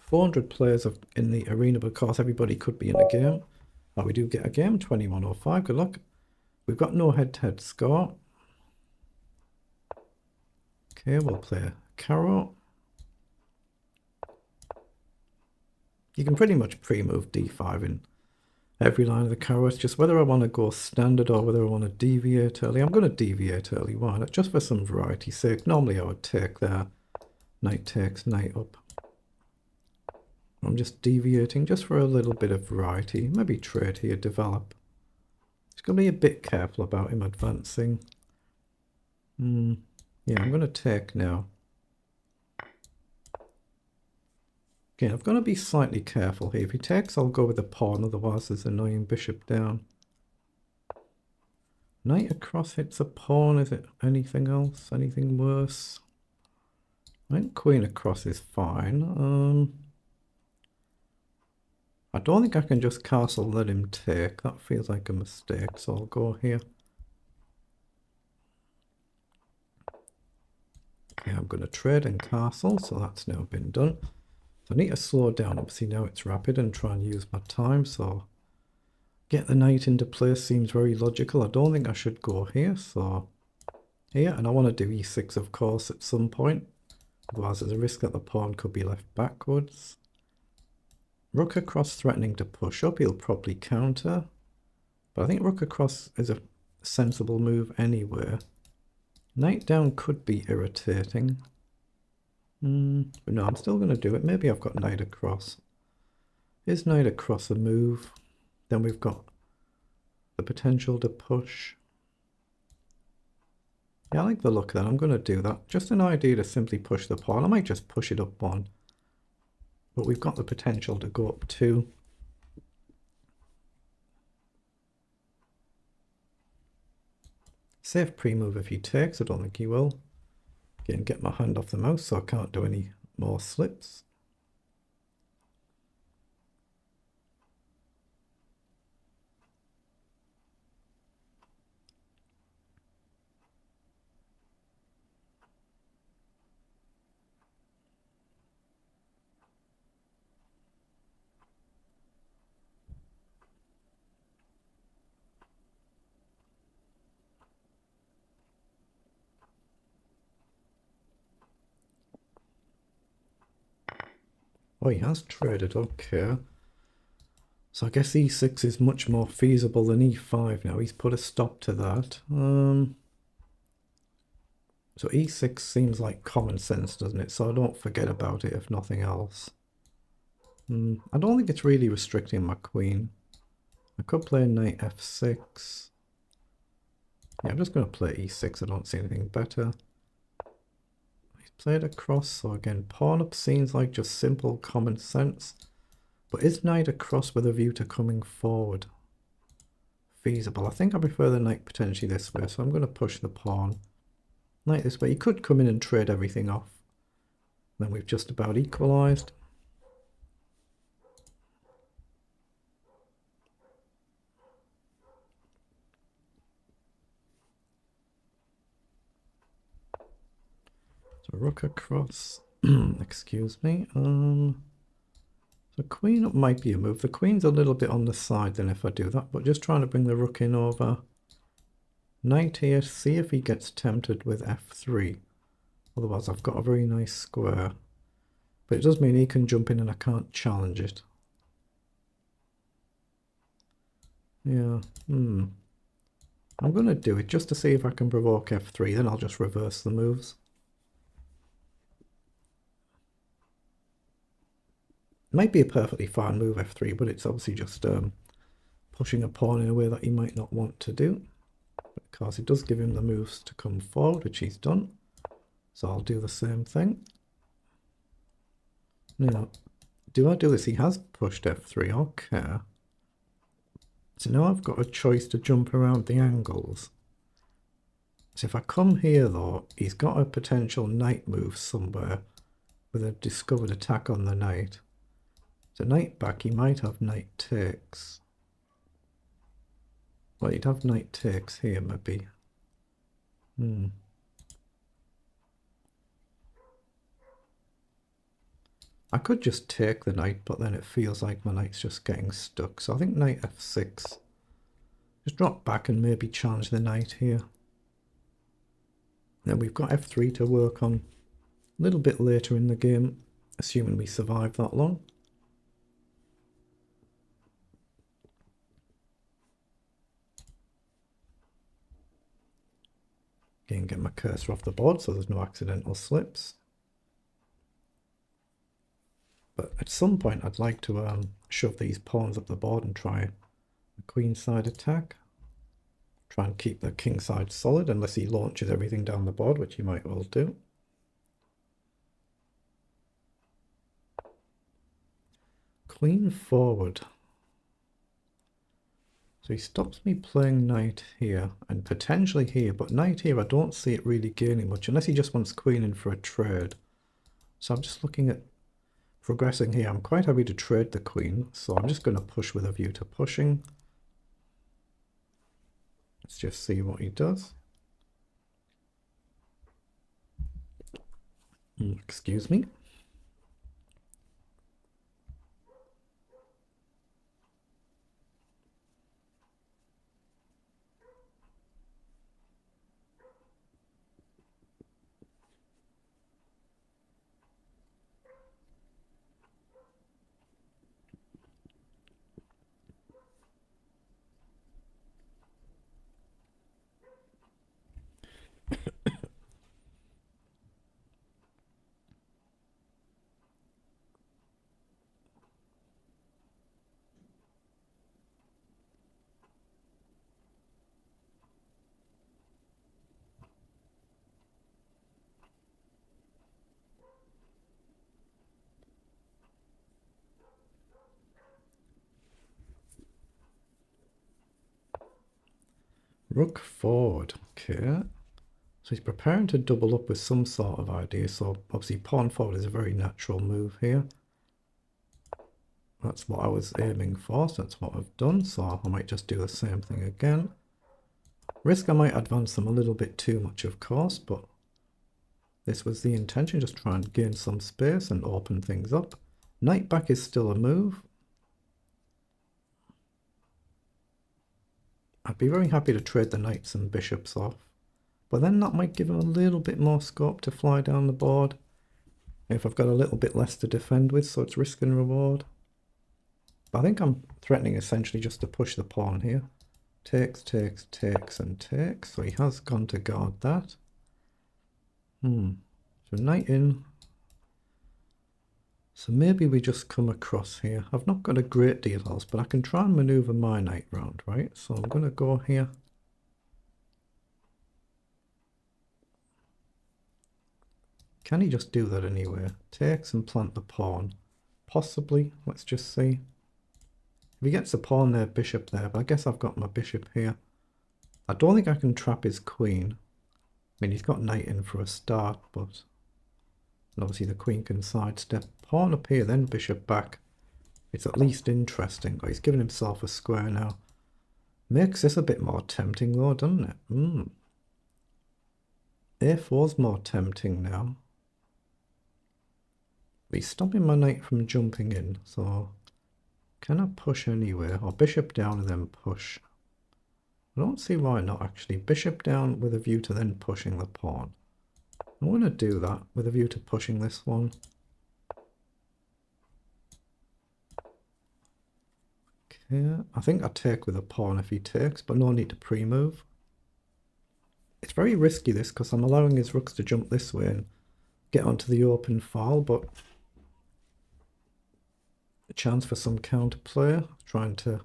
400 players in the arena, but of course everybody could be in a game. Oh, we do get a game, 2105, good luck. We've got no head-to-head score. Okay, we'll play Carro. You can pretty much pre-move d5 in every line of the Carro. It's just whether I want to go standard or whether I want to deviate early. I'm going to deviate early. Why not? Just for some variety's sake. Normally I would take there. Knight takes, knight up. I'm just deviating just for a little bit of variety. Maybe trade here, develop. Just going to be a bit careful about him advancing. Yeah, I'm going to take now. Again, I've got to be slightly careful here. If he takes, I'll go with the pawn, otherwise there's an annoying bishop down. Knight across hits a pawn. Is it anything else? Anything worse? I think queen across is fine. I don't think I can just castle let him take. That feels like a mistake, so I'll go here. Okay, I'm going to trade and castle, so that's now been done. So I need to slow down. Obviously now it's rapid and try and use my time, so get the knight into place seems very logical. I don't think I should go here, so here, and I want to do e6 of course at some point. Otherwise there's a risk that the pawn could be left backwards. Rook across threatening to push up, he'll probably counter. But I think rook across is a sensible move anyway. Knight down could be irritating. But no, I'm still going to do it. Maybe I've got knight across. Is knight across a move? Then we've got the potential to push. Yeah, I like the look of that. I'm going to do that. Just an idea to simply push the pawn. I might just push it up one. But we've got the potential to go up two. Safe pre-move if he takes. I don't think he will. Again, get my hand off the mouse so I can't do any more slips. Oh, he has traded, okay. So I guess e6 is much more feasible than e5 now. He's put a stop to that. So e6 seems like common sense, doesn't it? So I don't forget about it if nothing else. I don't think it's really restricting my queen. I could play knight f6. Yeah, I'm just going to play e6. I don't see anything better. Played across, so again, pawn up seems like just simple common sense. But is knight across with a view to coming forward feasible? I think I prefer the knight potentially this way, so I'm going to push the pawn. Knight this way. He could come in and trade everything off. Then we've just about equalized. So rook across. Excuse me. So queen up might be a move. The queen's a little bit on the side then if I do that, but just trying to bring the rook in over. Knight here, see if he gets tempted with f3. Otherwise I've got a very nice square. But it does mean he can jump in and I can't challenge it. Yeah, I'm going to do it just to see if I can provoke f3, then I'll just reverse the moves. Might be a perfectly fine move f3, but it's obviously just pushing a pawn in a way that he might not want to do. Because it does give him the moves to come forward, which he's done. So I'll do the same thing. Now, do I do this? He has pushed f3, okay. So now I've got a choice to jump around the angles. So if I come here though, he's got a potential knight move somewhere with a discovered attack on the knight. So knight back, he might have knight takes. Well, he'd have knight takes here maybe. I could just take the knight, but then it feels like my knight's just getting stuck. So I think knight f6. Just drop back and maybe challenge the knight here. Then we've got f3 to work on a little bit later in the game, assuming we survive that long. Again, get my cursor off the board so there's no accidental slips. But at some point I'd like to shove these pawns up the board and try a queenside attack. Try and keep the king side solid unless he launches everything down the board, which he might well do. Queen forward. So he stops me playing knight here and potentially here, but knight here I don't see it really gaining much unless he just wants queen in for a trade. So I'm just looking at progressing here. I'm quite happy to trade the queen, so I'm just going to push with a view to pushing. Let's just see what he does. Excuse me. Rook forward. Okay. So he's preparing to double up with some sort of idea. So obviously pawn forward is a very natural move here. That's what I was aiming for, so that's what I've done. So I might just do the same thing again. Risk I might advance them a little bit too much, of course, but this was the intention, just try and gain some space and open things up. Knight back is still a move. I'd be very happy to trade the knights and bishops off, but then that might give him a little bit more scope to fly down the board if I've got a little bit less to defend with, so it's risk and reward. But I think I'm threatening essentially just to push the pawn here. Takes, takes, takes, and takes. So he has gone to guard that. So knight in. So maybe we just come across here. I've not got a great deal else, but I can try and maneuver my knight round, right? So I'm going to go here. Can he just do that anywhere? Takes and plant the pawn. Possibly. Let's just see. If he gets a pawn there, bishop there, but I guess I've got my bishop here. I don't think I can trap his queen. I mean, he's got knight in for a start, but obviously the queen can sidestep. Pawn up here, then bishop back. It's at least interesting. Oh, he's given himself a square now. Makes this a bit more tempting though, doesn't it? A4's more tempting now. He's stopping my knight from jumping in, so can I push anywhere? Or bishop down and then push? I don't see why not actually. Bishop down with a view to then pushing the pawn. I want to do that with a view to pushing this one. Okay, I think I take with a pawn if he takes, but no need to pre-move. It's very risky this because I'm allowing his rooks to jump this way and get onto the open file, but a chance for some counterplay, trying to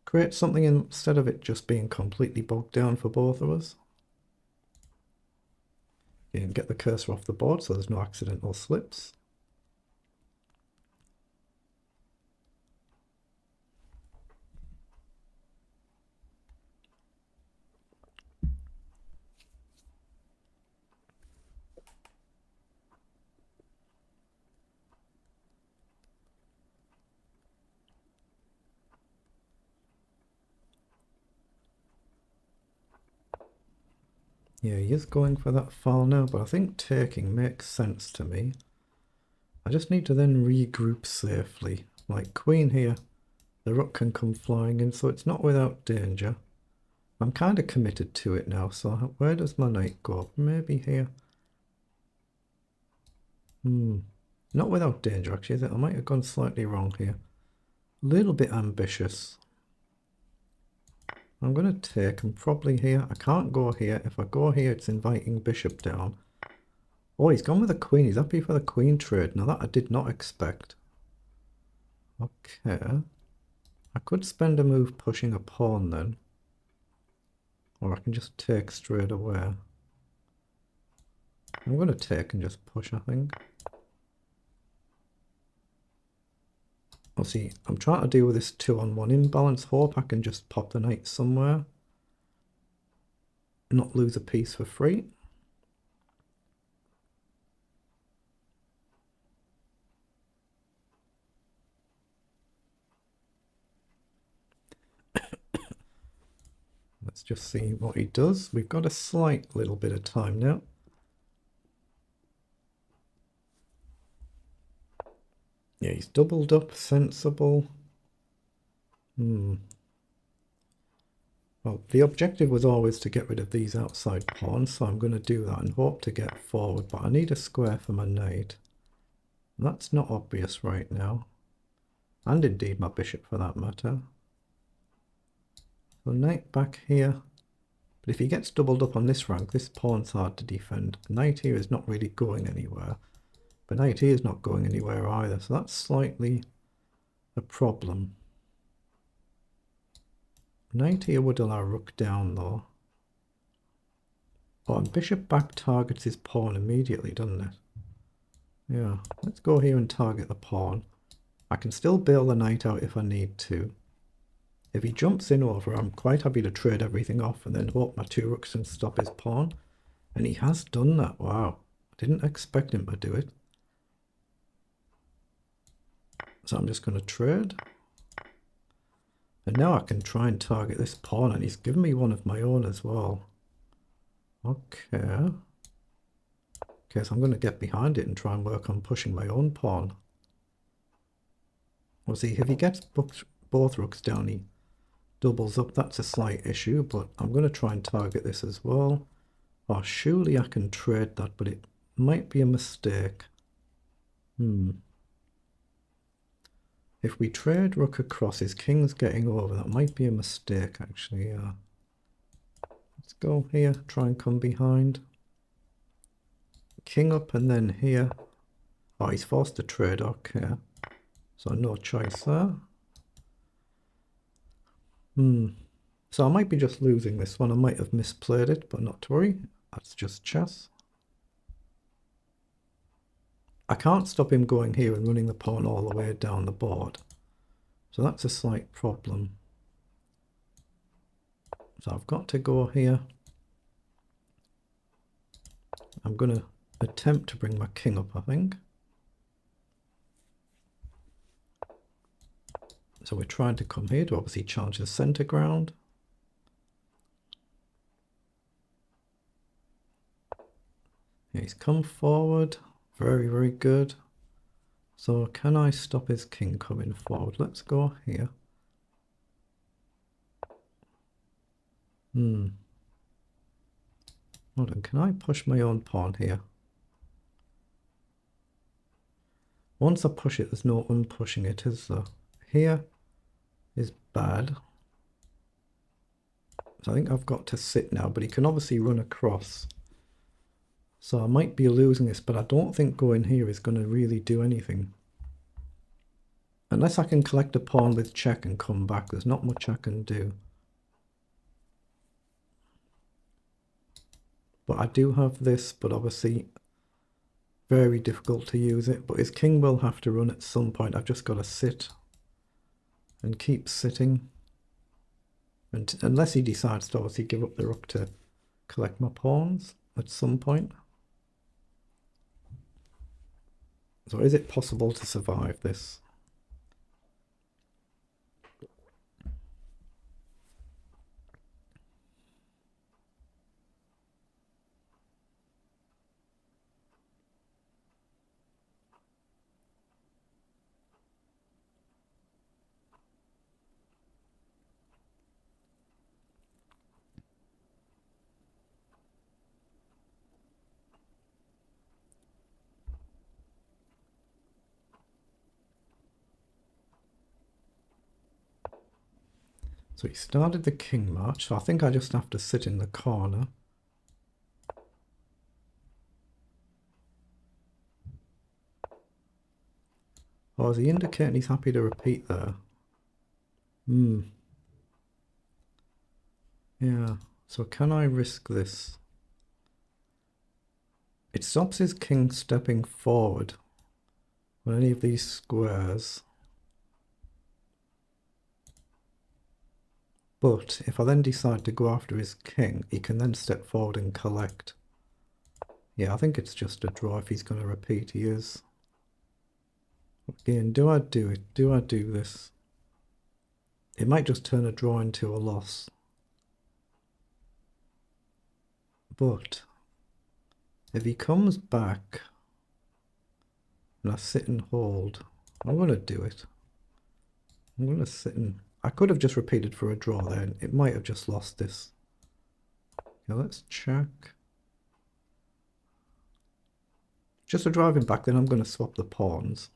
create something instead of it just being completely bogged down for both of us. And get the cursor off the board so there's no accidental slips. Yeah, he is going for that file now, but I think taking makes sense to me. I just need to then regroup safely. Like queen here, the rook can come flying in, so it's not without danger. I'm kind of committed to it now, so where does my knight go? Maybe here. Not without danger, actually, is it? I might have gone slightly wrong here. A little bit ambitious. I'm going to take him probably here. I can't go here. If I go here, it's inviting bishop down. Oh, he's gone with the queen. He's happy for the queen trade. Now that I did not expect. Okay. I could spend a move pushing a pawn then. Or I can just take straight away. I'm going to take and just push, I think. Well, see, I'm trying to deal with this 2-on-1 imbalance. Hope I can just pop the knight somewhere. Not lose a piece for free. Let's just see what he does. We've got a slight little bit of time now. Yeah, he's doubled up, sensible. Well, the objective was always to get rid of these outside pawns, so I'm going to do that and hope to get forward, but I need a square for my knight. That's not obvious right now. And indeed my bishop for that matter. So knight back here. But if he gets doubled up on this rank, this pawn's hard to defend. Knight here is not really going anywhere. But knight here is not going anywhere either, so that's slightly a problem. Knight here would allow rook down though. Oh, and bishop back targets his pawn immediately, doesn't it? Yeah, let's go here and target the pawn. I can still bail the knight out if I need to. If he jumps in over, I'm quite happy to trade everything off and then hope my two rooks can stop his pawn. And he has done that. Wow. I didn't expect him to do it. So I'm just going to trade. And now I can try and target this pawn, and he's given me one of my own as well. Okay. Okay, so I'm going to get behind it and try and work on pushing my own pawn. Well, see, if he gets both rooks down, he doubles up. That's a slight issue, but I'm going to try and target this as well. Oh, surely I can trade that, but it might be a mistake. If we trade rook across, his king's getting over. That might be a mistake, actually. Let's go here, try and come behind. King up and then here. Oh, he's forced to trade, okay. So no choice there. So I might be just losing this one. I might have misplayed it, but not to worry. That's just chess. I can't stop him going here and running the pawn all the way down the board. So that's a slight problem. So I've got to go here. I'm going to attempt to bring my king up, I think. So we're trying to come here to obviously challenge the center ground. He's come forward. Very, very good. So can I stop his king coming forward? Let's go here. Hold on, can I push my own pawn here? Once I push it, there's no unpushing it, is there? Here is bad. So I think I've got to sit now, but he can obviously run across. So I might be losing this, but I don't think going here is going to really do anything. Unless I can collect a pawn with check and come back, there's not much I can do. But I do have this, but obviously very difficult to use it. But his king will have to run at some point. I've just got to sit and keep sitting. And unless he decides to obviously give up the rook to collect my pawns at some point. So is it possible to survive this? So he started the king march, so I think I just have to sit in the corner. Or is he indicating he's happy to repeat there? Yeah, so can I risk this? It stops his king stepping forward on any of these squares. But if I then decide to go after his king, he can then step forward and collect. Yeah, I think it's just a draw if he's going to repeat. He is. Again, do I do it? Do I do this? It might just turn a draw into a loss. But if he comes back and I sit and hold, I'm going to do it. I'm going to sit and... I could have just repeated for a draw then. It might have just lost this. Okay, let's check. Just for driving back, then I'm going to swap the pawns.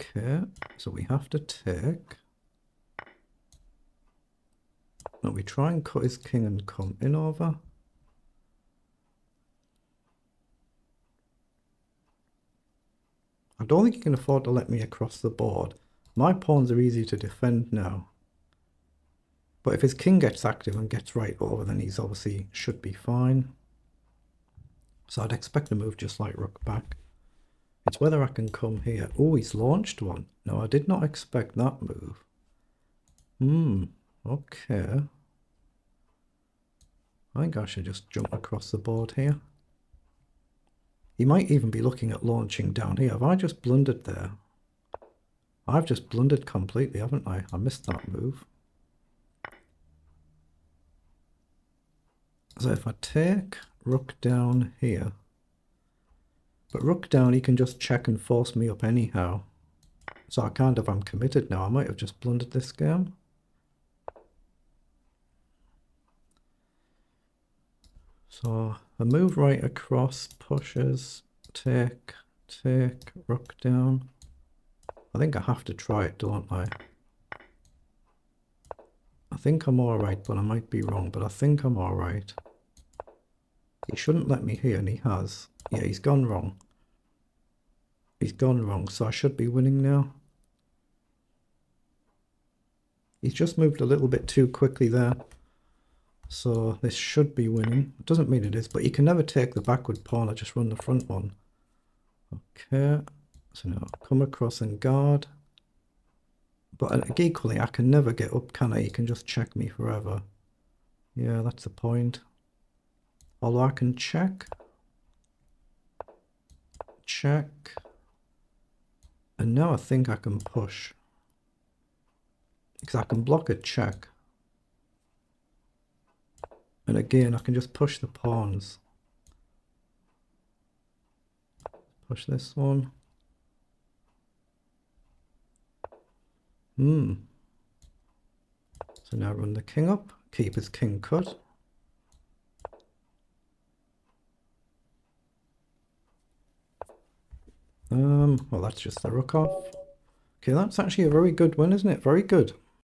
Okay, so we have to take. Now we try and cut his king and come in over. I don't think he can afford to let me across the board. My pawns are easy to defend now. But if his king gets active and gets right over, then he's obviously should be fine. So I'd expect a move just like rook back. It's whether I can come here. Oh, he's launched one. No, I did not expect that move. Okay. I think I should just jump across the board here. He might even be looking at launching down here. Have I just blundered there? I've just blundered completely, haven't I? I missed that move. So if I take rook down here, but rook down, he can just check and force me up anyhow. So I'm committed now. I might have just blundered this game. So a move right across, pushes, take, rook down. I think I have to try it, don't I? I think I'm alright, but I might be wrong, but I think I'm alright. He shouldn't let me here, and he has. Yeah, he's gone wrong. He's gone wrong, so I should be winning now. He's just moved a little bit too quickly there. So this should be winning. It doesn't mean it is, but you can never take the backward pawn or just run the front one. Okay, so now come across and guard. But equally, I can never get up, can I? You can just check me forever. Yeah, that's the point. Although I can check. Check. And now I think I can push. Because I can block a check. And again, I can just push the pawns. Push this one. So now run the king up. Keep his king cut. Well, that's just the rook off. Okay, that's actually a very good win, isn't it? Very good.